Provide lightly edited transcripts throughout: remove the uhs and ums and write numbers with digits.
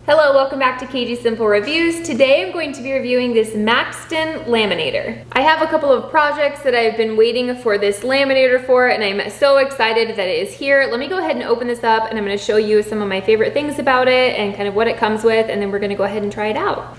Hello, welcome back to KG Simple Reviews. Today I'm going to be reviewing this Maxdone laminator. I have a couple of projects that I've been waiting for this laminator for, and I'm so excited that it is here. Let me go ahead and open this up, and I'm going to show you some of my favorite things about it and kind of what it comes with, and then we're going to go ahead and try it out.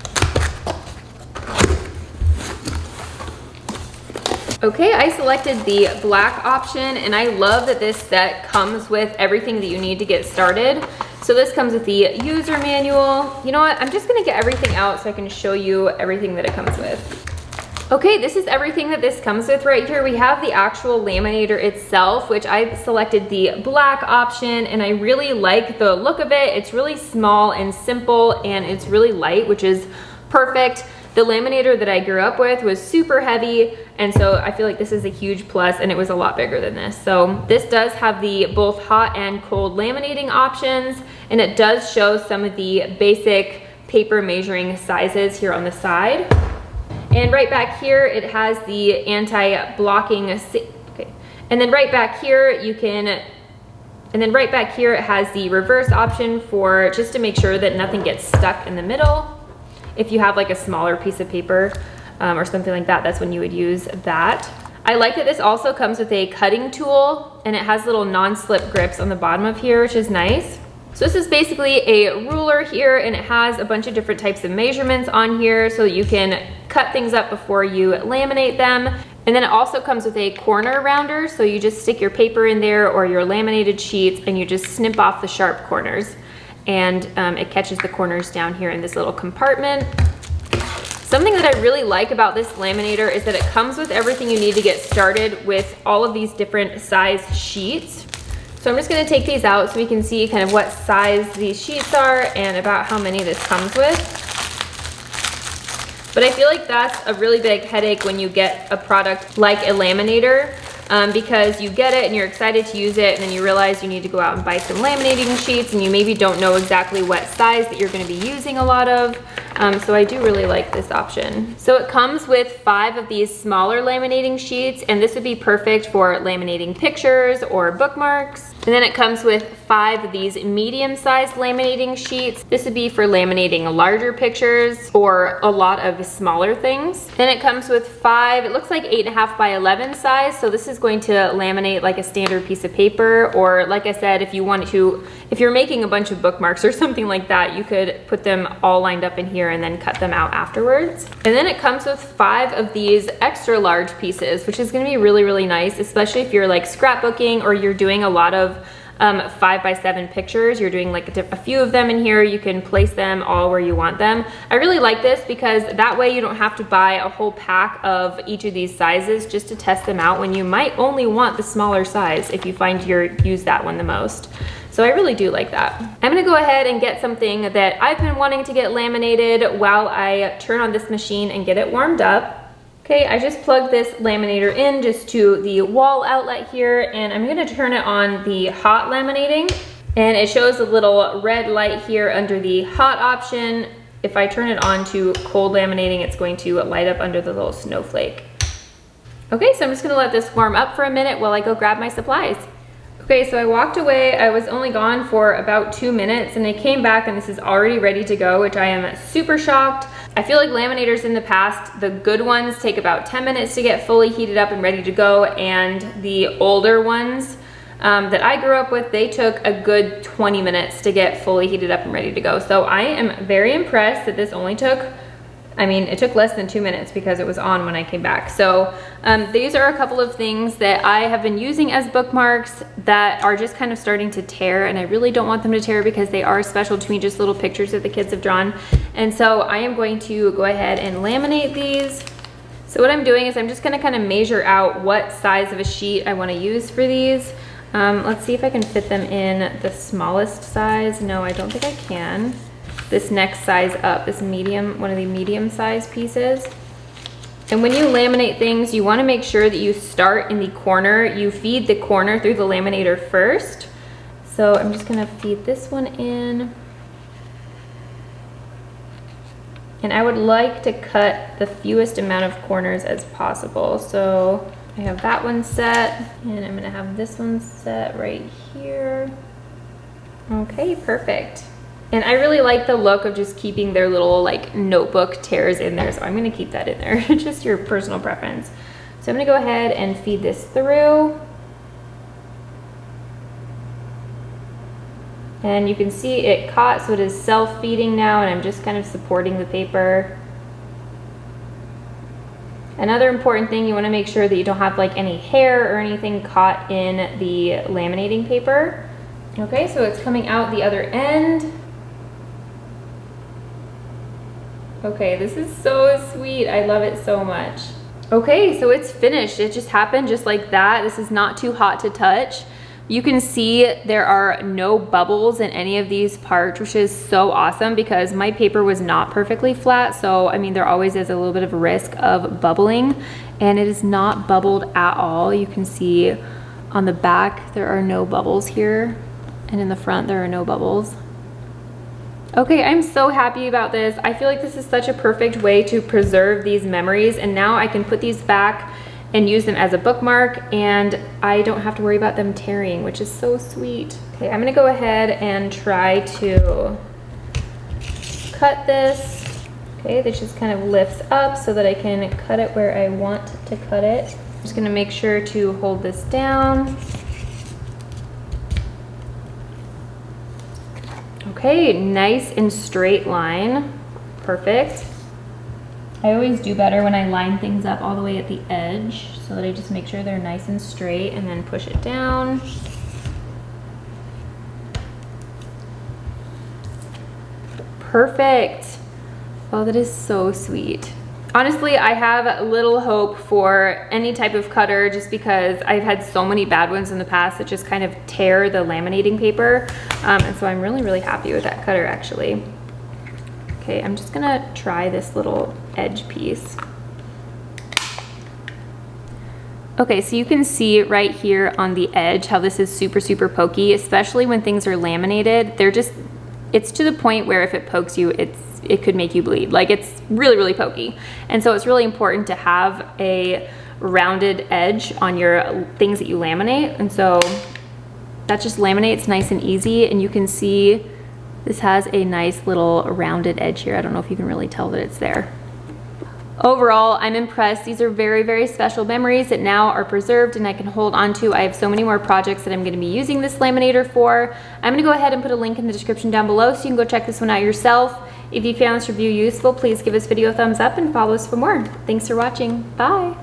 Okay, I selected the black option, and I love that this set comes with everything that you need to get started. So this comes with the user manual. You know what, I'm just gonna get everything out so I can show you everything that it comes with. Okay, this is everything that this comes with right here. We have the actual laminator itself, which I selected the black option, and I really like the look of it. It's really small and simple, and it's really light, which is perfect. The laminator that I grew up with was super heavy, and so I feel like this is a huge plus, and it was a lot bigger than this. So this does have the both hot and cold laminating options, and it does show some of the basic paper measuring sizes here on the side. And right back here, it has the anti-blocking, okay. And then right back here, it has the reverse option for just to make sure that nothing gets stuck in the middle. If you have like a smaller piece of paper or something like that, that's when you would use that. I like that this also comes with a cutting tool, and it has little non-slip grips on the bottom of here, which is nice. So this is basically a ruler here, and it has a bunch of different types of measurements on here so that you can cut things up before you laminate them. And then it also comes with a corner rounder, so you just stick your paper in there or your laminated sheets, and you just snip off the sharp corners. And it catches the corners down here in this little compartment. Something that I really like about this laminator is that it comes with everything you need to get started with all of these different size sheets. So I'm just gonna take these out so we can see kind of what size these sheets are and about how many this comes with. But I feel like that's a really big headache when you get a product like a laminator. Because you get it and you're excited to use it, and then you realize you need to go out and buy some laminating sheets, and you maybe don't know exactly what size that you're going to be using a lot of. So I do really like this option. So it comes with 5 of these smaller laminating sheets, and this would be perfect for laminating pictures or bookmarks. And then it comes with 5 of these medium-sized laminating sheets. This would be for laminating larger pictures or a lot of smaller things. Then it comes with 5, it looks like 8.5 by 11 size. So this is going to laminate like a standard piece of paper, or like I said, if you're making a bunch of bookmarks or something like that, you could put them all lined up in here and then cut them out afterwards. And then it comes with 5 of these extra large pieces, which is gonna be really, really nice, especially if you're like scrapbooking or you're doing a lot of 5 by 7 pictures. You're doing like a few of them in here. You can place them all where you want them. I really like this because that way you don't have to buy a whole pack of each of these sizes just to test them out when you might only want the smaller size if you find you use that one the most. So I really do like that. I'm gonna go ahead and get something that I've been wanting to get laminated while I turn on this machine and get it warmed up. Okay, I just plugged this laminator in just to the wall outlet here, and I'm gonna turn it on the hot laminating, and it shows a little red light here under the hot option. If I turn it on to cold laminating, it's going to light up under the little snowflake. Okay, so I'm just gonna let this warm up for a minute while I go grab my supplies. Okay, so I walked away. I was only gone for about 2 minutes, and I came back and this is already ready to go, which I am super shocked. I feel like laminators in the past, the good ones take about 10 minutes to get fully heated up and ready to go, and the older ones that I grew up with, they took a good 20 minutes to get fully heated up and ready to go. So I am very impressed that this only took, it took less than 2 minutes because it was on when I came back. So these are a couple of things that I have been using as bookmarks that are just kind of starting to tear, and I really don't want them to tear because they are special to me, just little pictures that the kids have drawn. And so I am going to go ahead and laminate these. So what I'm doing is I'm just gonna kind of measure out what size of a sheet I wanna use for these. Let's see if I can fit them in the smallest size. No, I don't think I can. This next size up, this medium, one of the medium size pieces. And when you laminate things, you want to make sure that you start in the corner. You feed the corner through the laminator first. So I'm just going to feed this one in. And I would like to cut the fewest amount of corners as possible. So I have that one set, and I'm going to have this one set right here. Okay, perfect. And I really like the look of just keeping their little like notebook tears in there. So I'm gonna keep that in there, just your personal preference. So I'm gonna go ahead and feed this through. And you can see it caught, so it is self-feeding now, and I'm just kind of supporting the paper. Another important thing, you wanna make sure that you don't have like any hair or anything caught in the laminating paper. Okay, so it's coming out the other end. Okay, this is so sweet. I love it so much. Okay, so it's finished. It just happened just like that. This is not too hot to touch. You can see there are no bubbles in any of these parts, which is so awesome because my paper was not perfectly flat. So, I mean, there always is a little bit of risk of bubbling, and it is not bubbled at all. You can see on the back, there are no bubbles here, and in the front, there are no bubbles. Okay, I'm so happy about this. I feel like this is such a perfect way to preserve these memories, and now I can put these back and use them as a bookmark, and I don't have to worry about them tearing, which is so sweet. Okay, I'm gonna go ahead and try to cut this. Okay, this just kind of lifts up so that I can cut it where I want to cut it. I'm just gonna make sure to hold this down. Okay, nice and straight line, perfect. I always do better when I line things up all the way at the edge so that I just make sure they're nice and straight and then push it down. Perfect. Oh, that is so sweet. Honestly, I have little hope for any type of cutter just because I've had so many bad ones in the past that just kind of tear the laminating paper. And so I'm really, really happy with that cutter actually. Okay, I'm just gonna try this little edge piece. Okay, so you can see right here on the edge how this is super, super pokey, especially when things are laminated. It's to the point where if it pokes you, it could make you bleed. Like, it's really, really pokey. And so it's really important to have a rounded edge on your things that you laminate. And so that just laminates nice and easy, and you can see this has a nice little rounded edge here. I don't know if you can really tell that it's there. Overall, I'm impressed. These are very, very special memories that now are preserved and I can hold on to. I have so many more projects that I'm gonna be using this laminator for. I'm gonna go ahead and put a link in the description down below so you can go check this one out yourself. If you found this review useful, please give this video a thumbs up and follow us for more. Thanks for watching. Bye.